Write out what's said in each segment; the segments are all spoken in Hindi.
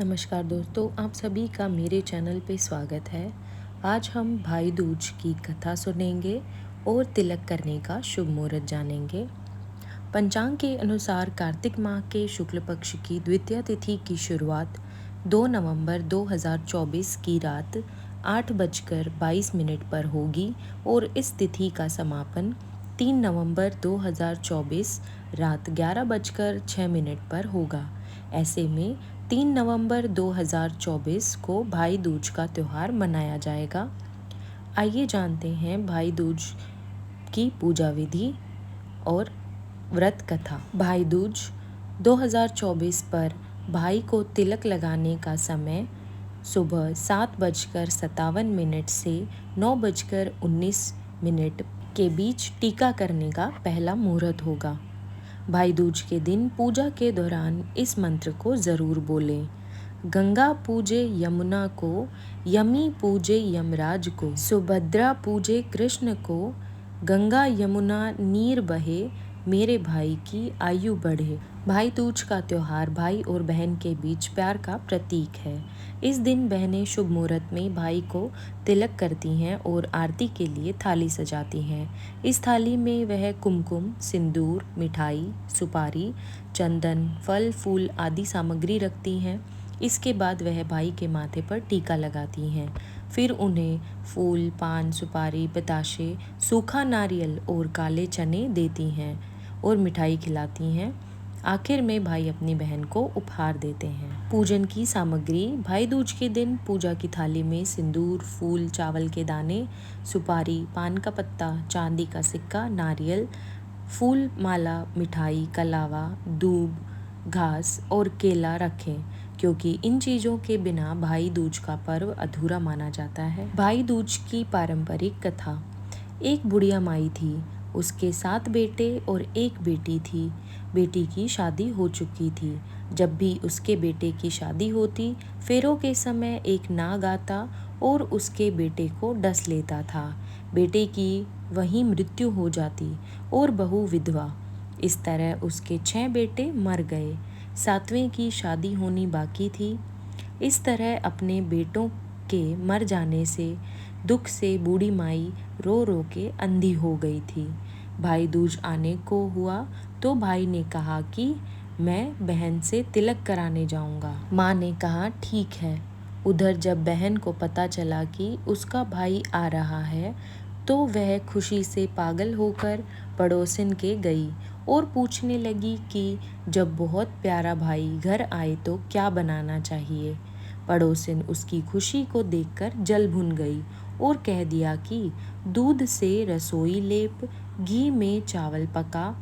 नमस्कार दोस्तों, आप सभी का मेरे चैनल पे स्वागत है। आज हम भाई दूज की कथा सुनेंगे और तिलक करने का शुभ मुहूर्त जानेंगे। पंचांग के अनुसार कार्तिक माह के शुक्ल पक्ष की द्वितीय तिथि की शुरुआत 2 नवंबर 2024 की रात 8:22 पर होगी और इस तिथि का समापन 3 नवंबर 2024 रात 11:06 पर होगा। ऐसे में 3 नवंबर 2024 को भाई दूज का त्यौहार मनाया जाएगा। आइए जानते हैं भाई दूज की पूजा विधि और व्रत कथा। भाई दूज 2024 पर भाई को तिलक लगाने का समय सुबह 7:57 से 9:19 के बीच टीका करने का पहला मुहूर्त होगा। भाई दूज के दिन पूजा के दौरान इस मंत्र को ज़रूर बोलें। गंगा पूजे यमुना को, यमी पूजे यमराज को, सुभद्रा पूजे कृष्ण को, गंगा यमुना नीर बहे, मेरे भाई की आयु बढ़े। भाई दूज का त्यौहार भाई और बहन के बीच प्यार का प्रतीक है। इस दिन बहनें शुभ मुहूर्त में भाई को तिलक करती हैं और आरती के लिए थाली सजाती हैं। इस थाली में वह कुमकुम, सिंदूर, मिठाई, सुपारी, चंदन, फल फूल आदि सामग्री रखती हैं। इसके बाद वह भाई के माथे पर टीका लगाती हैं। फिर उन्हें फूल, पान, सुपारी, बताशे, सूखा नारियल और काले चने देती हैं और मिठाई खिलाती हैं। आखिर में भाई अपनी बहन को उपहार देते हैं। पूजन की सामग्री। भाई दूज के दिन पूजा की थाली में सिंदूर, फूल, चावल के दाने, सुपारी, पान का पत्ता, चांदी का सिक्का, नारियल, फूल माला, मिठाई, कलावा, दूब, घास और केला रखें, क्योंकि इन चीज़ों के बिना भाई दूज का पर्व अधूरा माना जाता है। भाई दूज की पारंपरिक कथा। एक बुढ़िया माई थी, उसके 7 बेटे और 1 बेटी थी। बेटी की शादी हो चुकी थी। जब भी उसके बेटे की शादी होती, फेरों के समय एक नाग आता और उसके बेटे को डस लेता था। बेटे की वहीं मृत्यु हो जाती और बहू विधवा। इस तरह उसके 6 बेटे मर गए। 7वें की शादी होनी बाकी थी। इस तरह अपने बेटों के मर जाने से दुख से बूढ़ी माई रो रो के अंधी हो गई थी। भाई दूज आने को हुआ तो भाई ने कहा कि मैं बहन से तिलक कराने जाऊंगा। माँ ने कहा ठीक है। उधर जब बहन को पता चला कि उसका भाई आ रहा है तो वह खुशी से पागल होकर पड़ोसिन के गई और पूछने लगी कि जब बहुत प्यारा भाई घर आए तो क्या बनाना चाहिए। पड़ोसिन उसकी खुशी को देखकर जल भुन गई और कह दिया कि दूध से रसोई लेप, घी में चावल पका।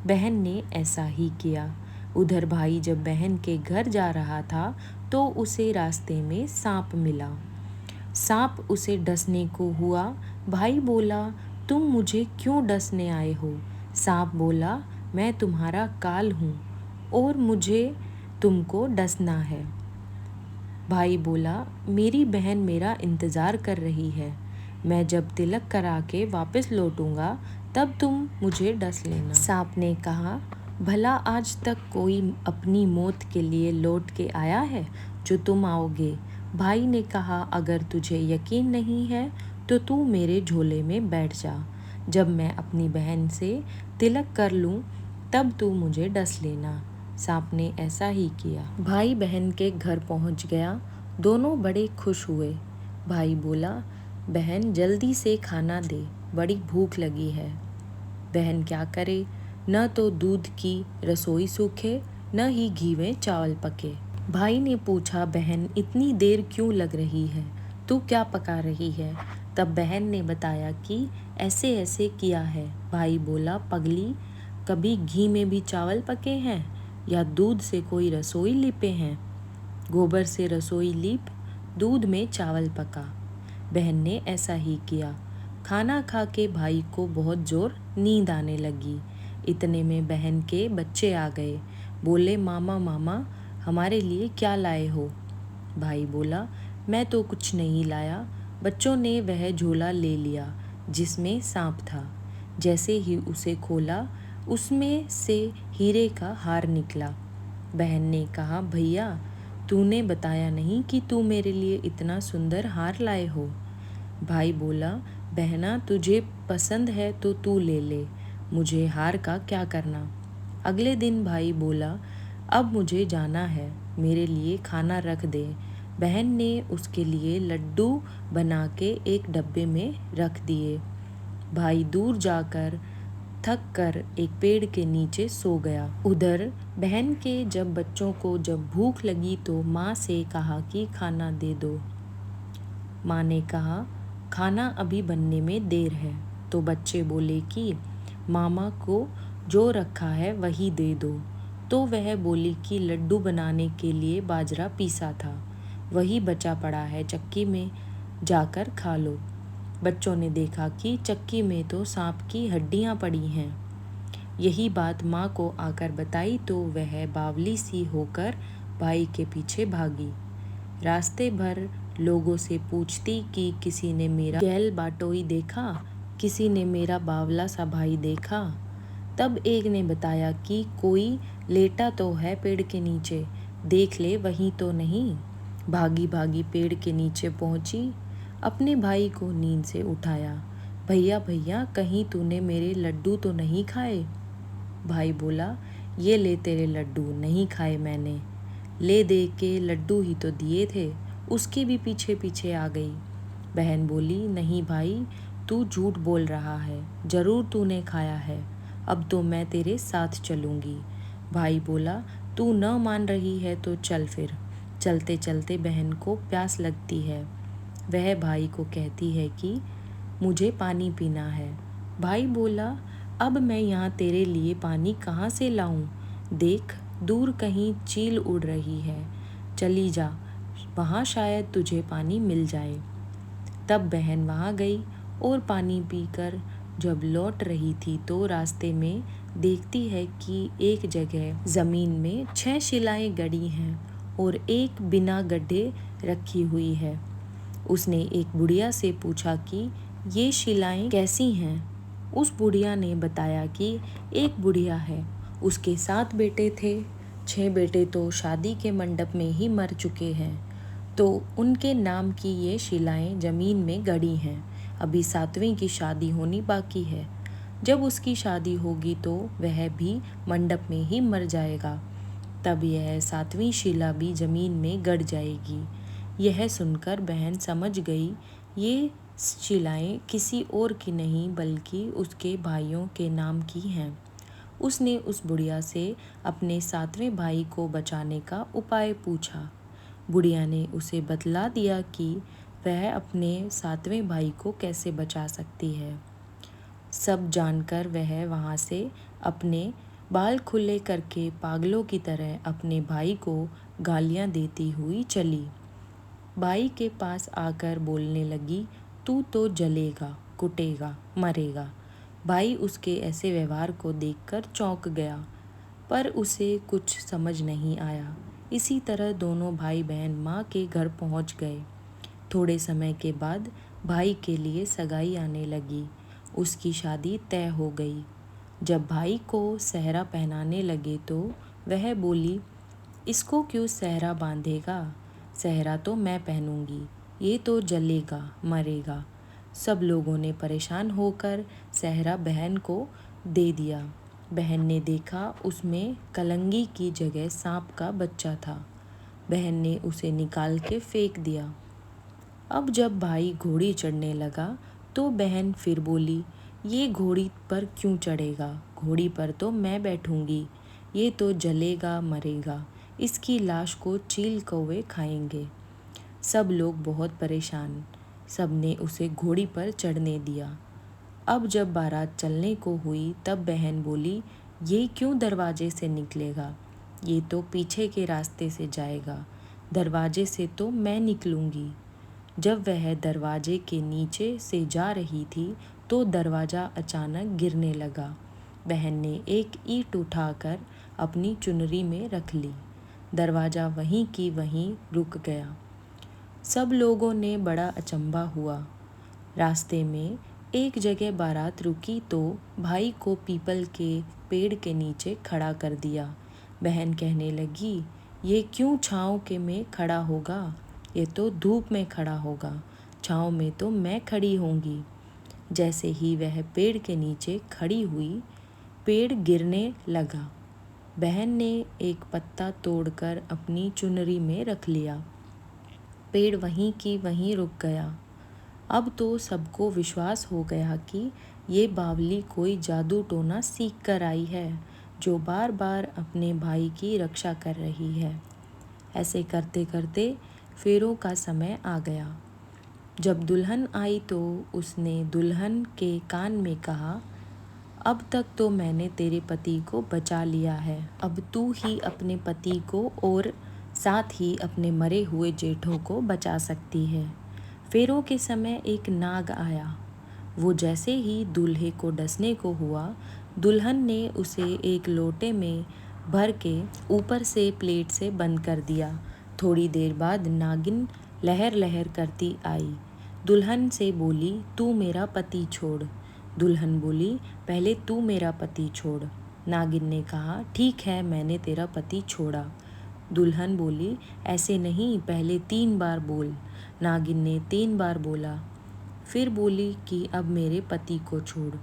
बहन ने ऐसा ही किया। उधर भाई जब बहन के घर जा रहा था तो उसे रास्ते में सांप मिला। सांप उसे डसने को हुआ। भाई बोला, तुम मुझे क्यों डसने आए हो? सांप बोला, मैं तुम्हारा काल हूँ और मुझे तुमको डसना है। भाई बोला, मेरी बहन मेरा इंतज़ार कर रही है। मैं जब तिलक करा के वापस लौटूंगा तब तुम मुझे डस लेना। सांप ने कहा, भला आज तक कोई अपनी मौत के लिए लौट के आया है जो तुम आओगे? भाई ने कहा, अगर तुझे यकीन नहीं है तो तू मेरे झोले में बैठ जा। जब मैं अपनी बहन से तिलक कर लूँ तब तू मुझे डस लेना। सांप ने ऐसा ही किया। भाई बहन के घर पहुँच गया। दोनों बड़े खुश हुए। भाई बोला, बहन जल्दी से खाना दे, बड़ी भूख लगी है। बहन क्या करे, न तो दूध की रसोई सूखे न ही घी में चावल पके। भाई ने पूछा, बहन इतनी देर क्यों लग रही है? तू क्या पका रही है? तब बहन ने बताया कि ऐसे ऐसे किया है। भाई बोला, पगली, कभी घी में भी चावल पके हैं या दूध से कोई रसोई लीपे हैं? गोबर से रसोई लीप, दूध में चावल पका। बहन ने ऐसा ही किया। खाना खा के भाई को बहुत जोर नींद आने लगी। इतने में बहन के बच्चे आ गए। बोले, मामा मामा हमारे लिए क्या लाए हो? भाई बोला, मैं तो कुछ नहीं लाया। बच्चों ने वह झोला ले लिया जिसमें सांप था। जैसे ही उसे खोला उसमें से हीरे का हार निकला। बहन ने कहा, भैया तूने बताया नहीं कि तू मेरे लिए इतना सुंदर हार लाए हो। भाई बोला, बहना तुझे पसंद है तो तू ले ले, मुझे हार का क्या करना। अगले दिन भाई बोला, अब मुझे जाना है, मेरे लिए खाना रख दे। बहन ने उसके लिए लड्डू बना के एक डब्बे में रख दिए। भाई दूर जाकर थक कर एक पेड़ के नीचे सो गया। उधर बहन के जब बच्चों को जब भूख लगी तो माँ से कहा कि खाना दे दो। माँ ने कहा, खाना अभी बनने में देर है। तो बच्चे बोले कि मामा को जो रखा है वही दे दो। तो वह बोली कि लड्डू बनाने के लिए बाजरा पीसा था, वही बचा पड़ा है, चक्की में जाकर खा लो। बच्चों ने देखा कि चक्की में तो सांप की हड्डियां पड़ी हैं। यही बात माँ को आकर बताई तो वह बावली सी होकर भाई के पीछे भागी। रास्ते भर लोगों से पूछती कि किसी ने मेरा गैल बाटोई देखा, किसी ने मेरा बावला सा भाई देखा। तब एक ने बताया कि कोई लेटा तो है पेड़ के नीचे, देख ले वहीं तो नहीं। भागी भागी पेड़ के नीचे पहुंची, अपने भाई को नींद से उठाया। भैया भैया, कहीं तूने मेरे लड्डू तो नहीं खाए। भाई बोला, ये ले तेरे लड्डू, नहीं खाए मैंने। ले दे के लड्डू ही तो दिए थे, उसके भी पीछे पीछे आ गई। बहन बोली, नहीं भाई, तू झूठ बोल रहा है, जरूर तूने खाया है, अब तो मैं तेरे साथ चलूँगी। भाई बोला, तू न मान रही है तो चल फिर। चलते चलते बहन को प्यास लगती है। वह भाई को कहती है कि मुझे पानी पीना है। भाई बोला, अब मैं यहाँ तेरे लिए पानी कहाँ से लाऊं? देख, दूर कहीं चील उड़ रही है, चली जा, वहाँ शायद तुझे पानी मिल जाए। तब बहन वहाँ गई और पानी पीकर जब लौट रही थी तो रास्ते में देखती है कि एक जगह ज़मीन में 6 शिलाएं गड़ी हैं और एक बिना गड्ढे रखी हुई है। उसने एक बुढ़िया से पूछा कि ये शिलाएं कैसी हैं? उस बुढ़िया ने बताया कि एक बुढ़िया है, उसके 7 बेटे थे, 6 बेटे तो शादी के मंडप में ही मर चुके हैं, तो उनके नाम की ये शिलाएं जमीन में गड़ी हैं। अभी 7वीं की शादी होनी बाकी है। जब उसकी शादी होगी तो वह भी मंडप में ही मर जाएगा, तब यह 7वीं शिला भी जमीन में गड़ जाएगी। यह सुनकर बहन समझ गई ये शिलाएं किसी और की नहीं बल्कि उसके भाइयों के नाम की हैं। उसने उस बुढ़िया से अपने 7वें भाई को बचाने का उपाय पूछा। बुढ़िया ने उसे बतला दिया कि वह अपने 7वें भाई को कैसे बचा सकती है। सब जानकर वह वहाँ से अपने बाल खुले करके पागलों की तरह अपने भाई को गालियाँ देती हुई चली। भाई के पास आकर बोलने लगी, तू तो जलेगा, कुटेगा, मरेगा। भाई उसके ऐसे व्यवहार को देखकर चौंक गया, पर उसे कुछ समझ नहीं आया। इसी तरह दोनों भाई बहन माँ के घर पहुँच गए। थोड़े समय के बाद भाई के लिए सगाई आने लगी। उसकी शादी तय हो गई। जब भाई को सेहरा पहनाने लगे तो वह बोली, इसको क्यों सेहरा बांधेगा? सेहरा तो मैं पहनूंगी, ये तो जलेगा, मरेगा। सब लोगों ने परेशान होकर सेहरा बहन को दे दिया। बहन ने देखा उसमें कलंगी की जगह सांप का बच्चा था। बहन ने उसे निकाल के फेंक दिया। अब जब भाई घोड़ी चढ़ने लगा तो बहन फिर बोली, ये घोड़ी पर क्यों चढ़ेगा? घोड़ी पर तो मैं बैठूंगी, ये तो जलेगा, मरेगा, इसकी लाश को चील कौवे खाएंगे। सब लोग बहुत परेशान, सब ने उसे घोड़ी पर चढ़ने दिया। अब जब बारात चलने को हुई तब बहन बोली, ये क्यों दरवाजे से निकलेगा? ये तो पीछे के रास्ते से जाएगा, दरवाजे से तो मैं निकलूंगी। जब वह दरवाजे के नीचे से जा रही थी तो दरवाज़ा अचानक गिरने लगा। बहन ने एक ईंट उठाकर अपनी चुनरी में रख ली। दरवाज़ा वहीं की वहीं रुक गया। सब लोगों ने बड़ा अचंभा हुआ। रास्ते में एक जगह बारात रुकी तो भाई को पीपल के पेड़ के नीचे खड़ा कर दिया। बहन कहने लगी, ये क्यों छाँव के में खड़ा होगा, ये तो धूप में खड़ा होगा, छाँव में तो मैं खड़ी होंगी। जैसे ही वह पेड़ के नीचे खड़ी हुई, पेड़ गिरने लगा। बहन ने एक पत्ता तोड़कर अपनी चुनरी में रख लिया। पेड़ वहीं की वहीं रुक गया। अब तो सबको विश्वास हो गया कि ये बावली कोई जादू टोना सीख कर आई है, जो बार बार अपने भाई की रक्षा कर रही है। ऐसे करते करते फेरों का समय आ गया। जब दुल्हन आई तो उसने दुल्हन के कान में कहा, अब तक तो मैंने तेरे पति को बचा लिया है, अब तू ही अपने पति को और साथ ही अपने मरे हुए जेठों को बचा सकती है। फेरों के समय एक नाग आया। वो जैसे ही दूल्हे को डसने को हुआ, दुल्हन ने उसे एक लोटे में भर के ऊपर से प्लेट से बंद कर दिया। थोड़ी देर बाद नागिन लहर लहर करती आई। दुल्हन से बोली, तू मेरा पति छोड़। दुल्हन बोली, पहले तू मेरा पति छोड़। नागिन ने कहा, ठीक है, मैंने तेरा पति छोड़ा। दुल्हन बोली, ऐसे नहीं, पहले 3 बार बोल। नागिन ने 3 बार बोला। फिर बोली कि अब मेरे पति को छोड़।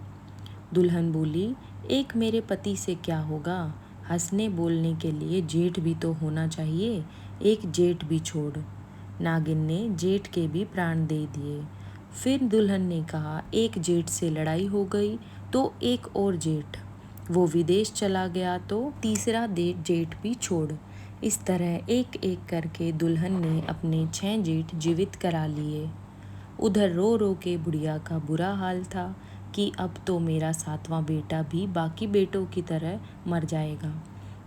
दुल्हन बोली, एक मेरे पति से क्या होगा, हंसने बोलने के लिए जेठ भी तो होना चाहिए, एक जेठ भी छोड़। नागिन ने जेठ के भी प्राण दे दिए। फिर दुल्हन ने कहा, एक जेठ से लड़ाई हो गई तो एक और जेठ, वो विदेश चला गया तो तीसरा जेठ भी छोड़। इस तरह एक एक करके दुल्हन ने अपने 6 जेठ जीवित करा लिए। उधर रो रो के बुढ़िया का बुरा हाल था कि अब तो मेरा 7वां बेटा भी बाकी बेटों की तरह मर जाएगा।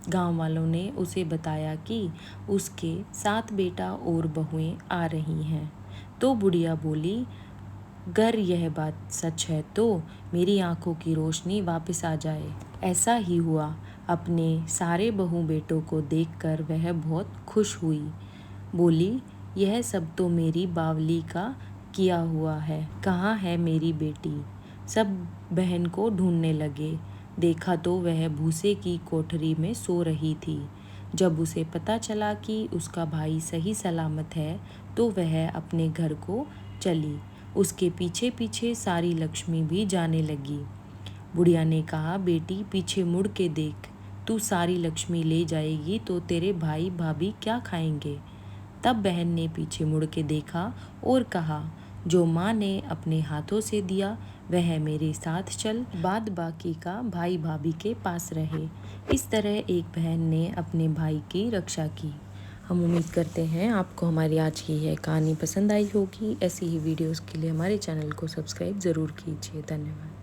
गांव वालों ने उसे बताया कि उसके 7 बेटा और बहुएं आ रही हैं। तो बुढ़िया बोली, गर यह बात सच है तो मेरी आंखों की रोशनी वापस आ जाए। ऐसा ही हुआ। अपने सारे बहू बेटों को देखकर वह बहुत खुश हुई। बोली, यह सब तो मेरी बावली का किया हुआ है, कहाँ है मेरी बेटी। सब बहन को ढूंढने लगे। देखा तो वह भूसे की कोठरी में सो रही थी। जब उसे पता चला कि उसका भाई सही सलामत है तो वह अपने घर को चली। उसके पीछे पीछे सारी लक्ष्मी भी जाने लगी। बुढ़िया ने कहा, बेटी पीछे मुड़ के देख, तू सारी लक्ष्मी ले जाएगी तो तेरे भाई भाभी क्या खाएंगे। तब बहन ने पीछे मुड़ के देखा और कहा, जो माँ ने अपने हाथों से दिया वह मेरे साथ चल, बाद बाकी का भाई भाभी के पास रहे। इस तरह एक बहन ने अपने भाई की रक्षा की। हम उम्मीद करते हैं आपको हमारी आज की यह कहानी पसंद आई होगी। ऐसी ही वीडियोस के लिए हमारे चैनल को सब्सक्राइब ज़रूर कीजिए। धन्यवाद।